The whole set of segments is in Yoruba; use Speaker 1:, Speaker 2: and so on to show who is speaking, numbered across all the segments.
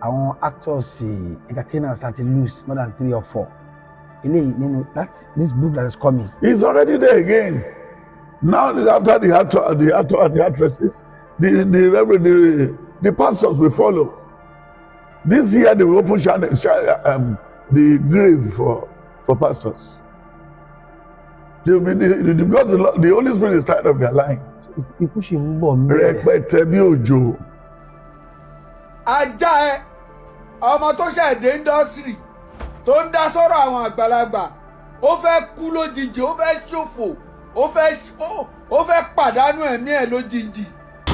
Speaker 1: àwọn actors entertainers that lose more than 3 or 4. This book that is coming.
Speaker 2: It's already there again. Now after the actor and the actresses, the pastors will follow. This year they will open the grave for pastors. They will be because the Holy Spirit is tired of their lying. Rẹpẹtẹ bí òjò.
Speaker 3: Ajá ẹ ọmọ tó ṣẹ̀dé indọ́sírì tó ń dá sọ́rọ̀ àwọn àgbàlagbà ó fẹ́ kú lójijì ó fẹ́ ṣòfò ó fẹ́ pàdánù ẹ̀mí ẹ̀ lójijì.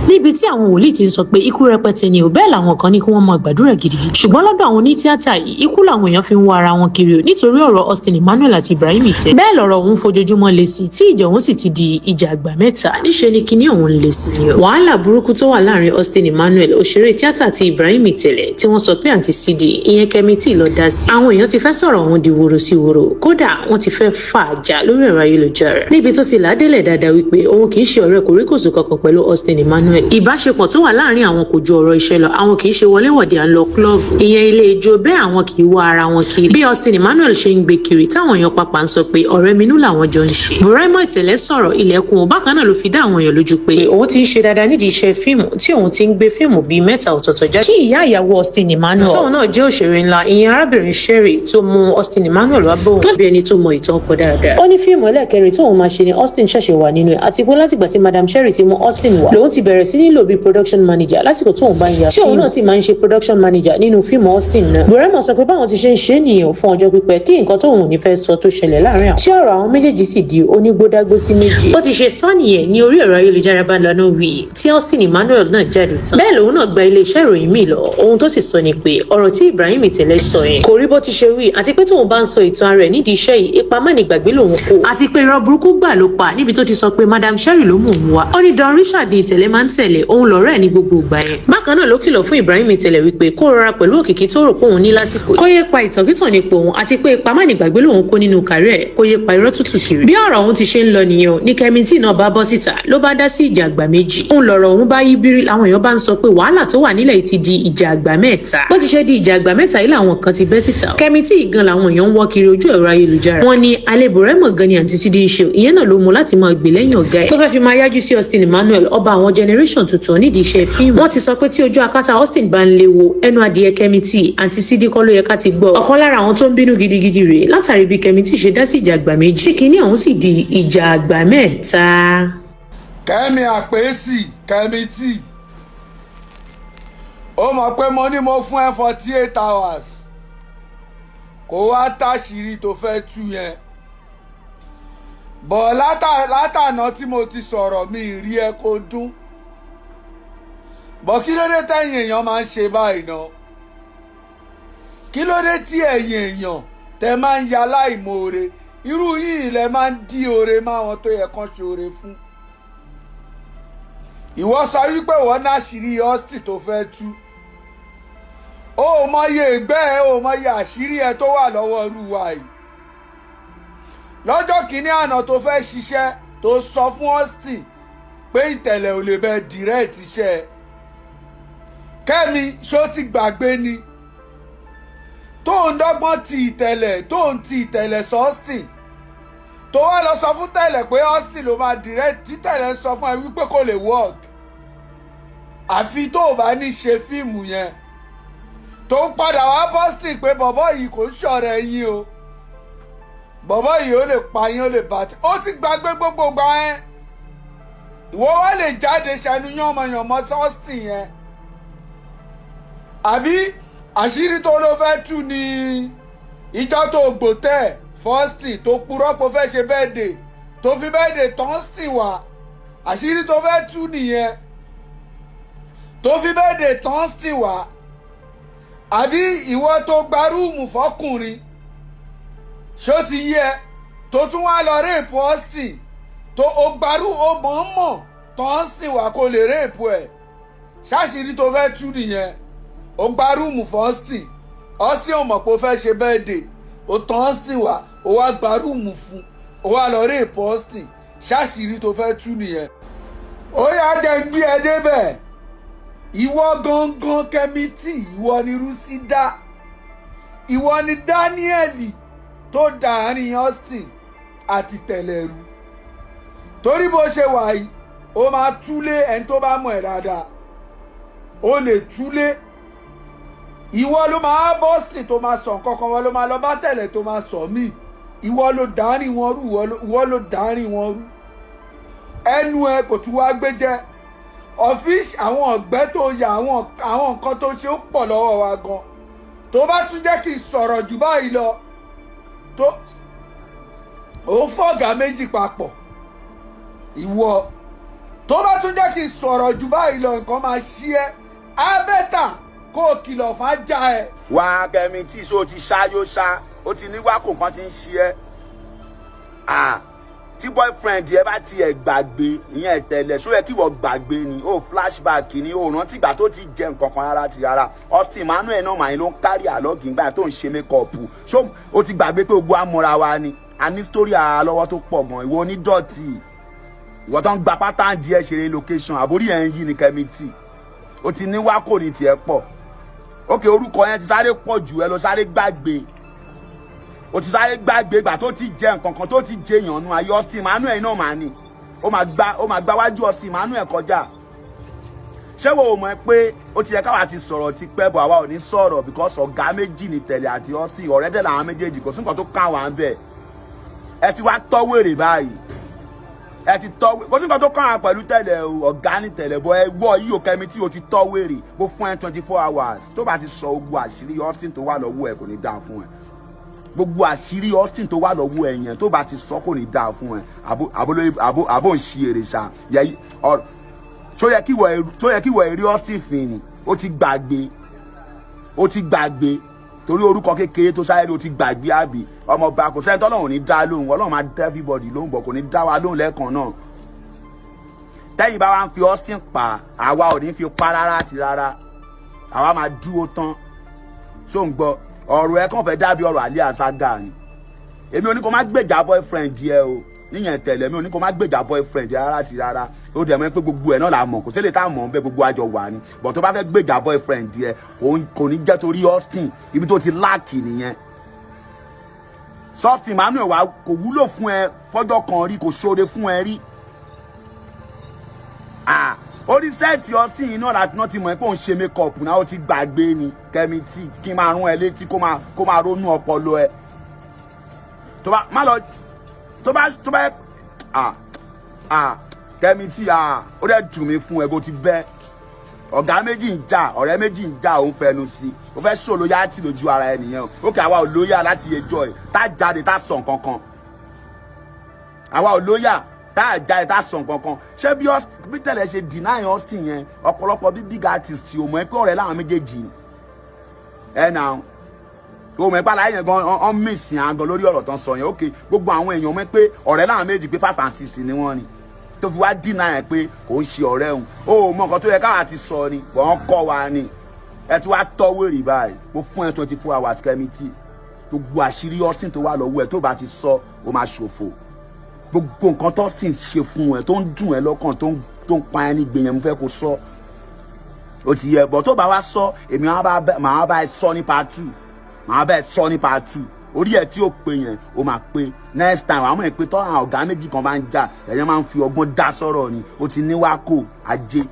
Speaker 4: níbi tí àwọn wòlíì ti ń sọ pé ikú rẹpẹtẹ ni ò bẹ́ẹ̀ làwọn kan ní kí wọ́n máa gbàdúrà gidigidi ṣùgbọ́n lọ́dọ̀ àwọn onítíátà yìí ikú làwọn èèyàn fi ń wá ara wọn kiri o nítorí ọ̀rọ̀ Austin Emmanuel àti Ibrahim Itele bẹ́ẹ̀ lọ̀rọ̀ òun fojoojúmọ́ le sí tí ìjà òun sì ti di ìjà àgbà mẹ́ta níṣẹ́ ni kíní òun le sí ni o. wàhálà burúkú tó wà láàrin Austin Emmanuel òṣèré tíátà àti Ibrahim Itele tí wọ́n sọ pé àǹtí CD ìyẹn Kemity lọ dá sí àwọn èèyàn ti fẹ́ sọ̀rọ̀ òun di woro sí woro kódà wọ́n ti fẹ́ fà á jà lórí ẹ̀rọ ayélujára níbi tó ti ládélẹ̀ dáadáa wípé òun kì í ṣe ọ̀rẹ́ kòríkòsùn kankan pẹ̀lú Austin Emmanuel ìbáṣepọ̀ tó wà láàrin àwọn kò ju ọ̀rọ̀ iṣẹ́ lọ àwọn kì í ṣe wọléwọ̀de à ń lọ club ìyẹn ilé ijó bẹ́ẹ̀ àwọn kì í wá ara wọn kiri bí Austin Emmanuel ṣe ń gbé kiri táwọn èèyàn pàpà ń sọ pé ọ̀rẹ́ minú làwọn jọ ń ṣe. Ibrahim Itele sọ̀rọ̀ ilẹ̀kùn bákan náà ló fi dá àwọn èèyàn lójú pé òun ti ń ṣe dáadáa nídìí iṣẹ́ fíìmù tí òun ti ń gbé fíìmù bíi 3 ọ̀tọ̀ọ̀tọ̀ jáde. kí ìyá ìyàwó Austin Emmanuel tóun náà jẹ́ òṣèré ńlá ìyẹn arábìnrin Sherry tó mú Austin Emmanuel wá bóun tó bí ẹni tó mọ ìtàn ọkọ dáadáa. ó ní fíìmù ẹlẹ́ẹ̀kẹrin tóun máa ṣe ni Austin ṣẹ̀ṣẹ̀ wà nínú ẹ̀ àti pé látìgbà tí Madam Sherry ti mú Austin wá lòun ti bẹ̀rẹ̀ sí nílò bíi production manager lásìkò tóun bá ń ya tí òun náà sì máa ń ṣe production manager nínú fíìmù Austin náà. Ibrahim sọ pé báwọn ti ṣe ń ṣe nìyẹn fún ọjọ́ pípẹ́ kí nǹkan tóun ò ní fẹ́ sọ tó ṣẹlẹ̀ láàrin àwọn. tí ọ̀rọ̀ àwọn méjèèjì sì di onígbódágbósí méjì. ó ti ṣe sọ nìyẹn ní orí ẹ̀rọ ayélujára bá lọ́nà wí tí Austin Emmanuel náà jáde tán. bẹ́ẹ̀ lòun náà gba iléeṣẹ́ ìròyìn míì lọ ohun tó sì sọ ni pé ọ̀rọ̀ tí Ibrahim Itele sọ yẹn kò rí bó ti ṣe wí àti pé tóun bá ń sọ ìtàn rẹ̀ nídìí iṣẹ́ yìí ipa má ní gbàgbé lòun kó àti pé irọ́ burúkú gbà ló pa níbi tó ti sọ pé Madam Sherry ló mú òun wá. ó ní Don Richard ní Itele máa ń tẹ̀lé òun lọ́rẹ́ ẹ̀ ní gbogbo ìgbà yẹn. bákan náà ló kìlọ̀ fún Ibrahim Itele wípé kó rọra pẹ̀lú òkìkí tó rò pé òun ní lásìkò kó yé pa ìtànkítàn nípò òun àti pé ipa má ní gbàgbé lòun kó nínú kàrí ẹ̀ kó yé pa irọ́ tútù kiri. bí ọ̀rọ̀ òun ti ṣe ń lọ nìyẹn o ní Kemity náà bá bọ́ síta ló bá dá sí ìjà àgbà méjì. òun lọ̀rọ̀ òun bá yí bírí làwọn èèyàn bá ń sọ pé wàhálà tó wà nílẹ̀ ti di ìjà àgbà mẹ́ta. bó ti ṣe di ìjà àgbà mẹ́ta yìí làwọn kan ti bẹ́ síta. Kemity gan làwọn èèyàn ń wọ́ kiri ojú ẹ̀rọ ayélujára. wọ́n ní àlebò rẹ̀ mọ̀ gan ni àǹtí CD ń ṣe ìyẹn náà ló mú láti máa gbè lẹ́yìn ọ̀gá ẹ̀ tó fẹ́ fi máa yájú sí Austin Emmanuel ọba àwọn generation tuntun nídìí iṣẹ́ fíìmù. wọ́n ti sọ pé tí ojú akátá Austin bá ń léwo ẹnu adìyẹ Kemity àǹtí CD kọ́ ló yẹ ká ti gbọ́. ọ̀kan lára àwọn tó ń bínú gidigidi rèé látàrí bí Kemity ṣe dá sí ìjà àgbà méjì tí kinní ọ̀hún sì di ìjà àgbà mẹ́ta.
Speaker 3: Kẹ́mi àpèsì Kemity ó mọ̀ pé mo ní mo fún ẹ 48 hours kó wá táṣìírí tó fẹ́ tú yẹn bọ̀ látàná tí mo ti sọ̀rọ̀ mi rí ẹ kó dún bọ̀ kí ló dé tẹ̀yìn èèyàn máa ń ṣe báyìí náà kí ló dé tí ẹ̀yin èèyàn tẹ máa ń ya láìmoore irú yìí lẹ máa ń dí oore máwọn tó yẹ kán ṣe oore fún. ìwọ sọ wípé wọ́n náṣìírí Austin tó fẹ́ tú ó mọyé ìgbẹ́ ẹ ó mọyé àṣírí ẹ tó wà lọ́wọ́ irú wa yìí. lọ́jọ́ kìíní àná tó fẹ́ ṣiṣẹ́ tó sọ fún Austin pé Itele ò lè bẹ direct iṣẹ́ Kẹ́mi ṣó ti gbàgbé ni tó ń dọ́gbọ́n ti Itele tó ń ti Itele sọ Austin tó wá lọ sọ fún Itele pé Austin ló máa direct tí Itele sọ fún ẹ wípé kò lè work àfi tó o bá ní ṣe fíìmù yẹn tó ń padà wá Austin pé bọ̀bọ̀ yìí kò ń ṣọ̀rẹ́ yín o bọ̀bọ̀ yìí ó lè pa yín ó lè bá tí ó ti gbàgbé gbogbo gbà ẹ́ ìwọ wá lè jáde ṣẹnu yánmọ̀yánmọ́ sí Austin yẹn àbí àṣírí tó ló fẹ́ tú ní ìjọ tó gbòtẹ́ Austin tó purọ́ pé ó fẹ́ ṣe birthday tó fi birthday tán Austin wá àṣírí tó fẹ́ tú nìyẹn tó fi birthday tán Austin wá àbí ìwọ tó gba rúùmù fọkùnrin ṣó ti yẹ tó tún wá lọ réèpù Austin tó o gbarú o mọ̀ọ́mọ̀ tán Austin wá kó lè réèpù ẹ̀ ṣáṣírí tó fẹ́ tú nìyẹn o gba rúùmù fún Austin ò mọ̀ pé ó fẹ́ ṣe birthday o tán Austin wá o wá gba rúùmù fún o wá lọ réèpù Austin ṣáṣírí tó fẹ́ tú nìyẹn ó yá jẹ́ gbé ẹ débẹ̀ ìwọ gangan Kemity, ìwọ ni Rusida, ìwọ ni Daniel tó dàárín Austin àti Tẹ̀lẹ̀rú. Torí bó ṣe wà yìí ó máa túlé ẹni tó bá mọ̀ ẹ́ dáadáa, ó lè túlé. Ìwọ ló máa bọ́sìn tó máa sọ nǹkan kan, wọ́n ló máa lọ bá Tẹ̀lẹ̀ tó máa sọ míì. Ìwọ ló dàárín wọn rú, ìwọ ló dàárín wọn rú. Ẹnu ẹ kò tún wá gbé jẹ́. Ọ̀fíìsì àwọn ọ̀gbẹ́ tó yà àwọn nǹkan tó ṣe ó pọ̀ lọ́wọ́ wa gan. Tó bá tún jẹ́ kí n sọ̀rọ̀ jù báyìí lọ, tó òun fọ̀gá méjì papọ̀. Ìwọ tó bá tún jẹ́ kí n sọ̀rọ̀ jù báyìí lọ, nǹkan máa ṣí ẹ́. Abẹ́tà kó o kìlọ̀ fájà ẹ.
Speaker 5: Wá Kemity, so ti ṣáyó ṣá, ó ti ní wákò kan ti ń ṣí ẹ́. Tí boyfriend ẹ bá tiẹ̀ gbàgbé ìyẹn Tẹ̀lẹ̀, ṣó yẹ kí wọ́n gbàgbé ni, ó flashback ni, ó rántí ìgbà tó ti jẹ nǹkan kan rárá ti rárá. Austin Emmanuel náà màá ló ń kárí àlọ́gì nígbà tó ń ṣe makeup. Ṣó ó ti gbàgbé pé gbogbo amúra wa ni, a ní story ara lọ́wọ́ tó pọ̀ gan. Ìwọ onídọ̀tí, ìwọ tó ń gba pátá díẹ̀ ṣeré location, àbórí ẹ̀ ń yí ni Kemity. Ó ti ní wákò ní tiẹ̀ pọ̀. Ókè, orúkọ yẹn ti sáré pọ̀ jù, ẹ lọ sáré gbàgbé. Ó ti sáré gbàgbé ìgbà tó ti jẹ nǹkan kan tó ti jẹ èèyàn nù ayé. Austin Emmanuel náà máa ní ó máa gbá wájú Austin Emmanuel kọjá. Ṣé wo mọ̀ pé ó ti yẹ káwa ti sọ̀rọ̀ ti pẹ́ bọ̀, àwa ò ní sọ̀rọ̀ because ọ̀gá méjì ní Tẹ̀lẹ̀ àti Austin, ọ̀rẹ́ dẹ̀ làwọn méjèèjì, kò sí nǹkan tó kàn wá ń bẹ̀. Ẹ ti wá tọ́wèrè báyìí, ẹ ti tọ́wèrè, kò sí nǹkan tó kàn wá pẹ̀lú Tẹ̀lẹ̀ o, ọ̀gá ní Tẹ̀lẹ̀ bọ̀. Ẹ wọ yìí o Kemity, o ti tọ́wèrè, bó fún ẹ 24 hours tó bá ti sọ gbogbo àṣírí Austin tó wà lọ́wọ́ ẹ kò ní dáa fún ẹ. Gbogbo àṣírí Austin tó wà lọ́wọ́ ẹ yẹn tó bá ti sọ kò ní dáa fún ẹ. Àbó ń ṣí èrè ṣá. Ṣó yẹ kí wọ èrè Austin fin ni? Ó ti gbàgbé torí orúkọ kékeré tó sáré ló ti gbàgbé àbí. Ọmọọba kò sẹ́ni tọ́lọ́run ní dá lóhùn, Ọlọ́run máa dá everybody lóhùn, bọ̀ kò ní dá wa lóhùn lẹ́ẹ̀kan náà. Tẹ́yìn bá wa ń fi Austin pa, àwa ò ní fi pa rárá àti rárá, àwa máa dúró tán. Ṣó ń gbọ́? Ọ̀rọ̀ ẹ kàn fẹ́ dàbí ọ̀rọ̀ àlẹ́ àṣàgà ni. Èmi ò ní kó má gbèjà boyfriend yẹ o, níyẹn Tẹ̀lẹ̀ mi ò ní kó má gbèjà boyfriend yẹ rárá àti rárá. Ó dẹ̀ mọ́ pé gbogbo ẹ̀ náà là mọ̀, kò sí lè tá mọ̀ bẹ́ẹ̀, gbogbo àjọ wà ni. But tó bá fẹ́ gbèjà boyfriend yẹ kò ní jẹ́ torí Austin, ibi tó ti láàkì nìyẹn. Austin Emmanuel wa kò wúlò fún ẹ fọ́jọ́ kan rí, kò ṣoore fún ẹ rí. Orí sẹ́ẹ̀tì Austin yìí náà láti náà ti mọ̀ pé òun ṣe makeup náà, ó ti gbàgbé ni Kemity, kí n máa rún ẹ létí kó máa ronú ọpọlọ ẹ. Tó bá Kemity, ó dẹ̀ dùn mí fún ẹ bó ti bẹ́. Ọ̀gá méjì ń jà, ọ̀rẹ́ méjì ń jà, òun fẹnu sí. Ó fẹ́ ṣó lóyàtì lójú ara ẹ nìyẹn o. Ókè, àwa ò lóyà láti ẹjọ́ ẹ̀, tá jáde tá sọ nǹkan kan. Àwa ò lóyà tá jáde tá sọ nǹkan kan. Ṣé bí Tẹ̀lẹ̀ ṣe deny Austin yẹn, ọ̀pọ̀lọpọ̀ bí big artist ò mọ̀ pé ọ̀rẹ́ láwọn méjèèjì. Ẹ náà o mọ̀ pé aláyé yẹn gan ọ́n miss yẹn gan lórí ọ̀rọ̀ tán sọ yẹn. Ókè, gbogbo àwọn èèyàn mọ̀ pé ọ̀rẹ́ láwọn méjì pé 5 and 6 ni wọ́n ni. Tó fi wá deny ẹ̀ pé kò ń ṣe ọ̀rẹ́ òun. Ó mọ̀ nǹkan tó yẹ káwa ti sọ ni, wọ́n kọ́ wa ni. Ẹ ti wá tọ́wèrè báyìí, mo fún ẹ 24 hours Kemity. Gbogbo àṣírí Austin tó wà lọ́wọ́ ẹ tó bá ti sọ, ó máa ṣòfò. Gbogbo nǹkan tó Austin ṣe fún ẹ tó ń dùn ẹ lọ́kàn tó ń pa ẹ ní gbìyànjú, mo fẹ́ kó sọ. Ó ti yẹ, bọ̀ tó bá wá sọ, èmi máa bá ẹ sọ ní part 2. Màá bá ẹ sọ ní part 2. Orí ẹ tí ó pé yẹn ó máa pé next time. Àwọn èpè tọ́ àwọn ọ̀gá méjì kan bá ń jà, ẹ̀yẹn máa ń fi ọgbọ́n dá sọ̀rọ̀ ni. Ó ti ní wákò ajé.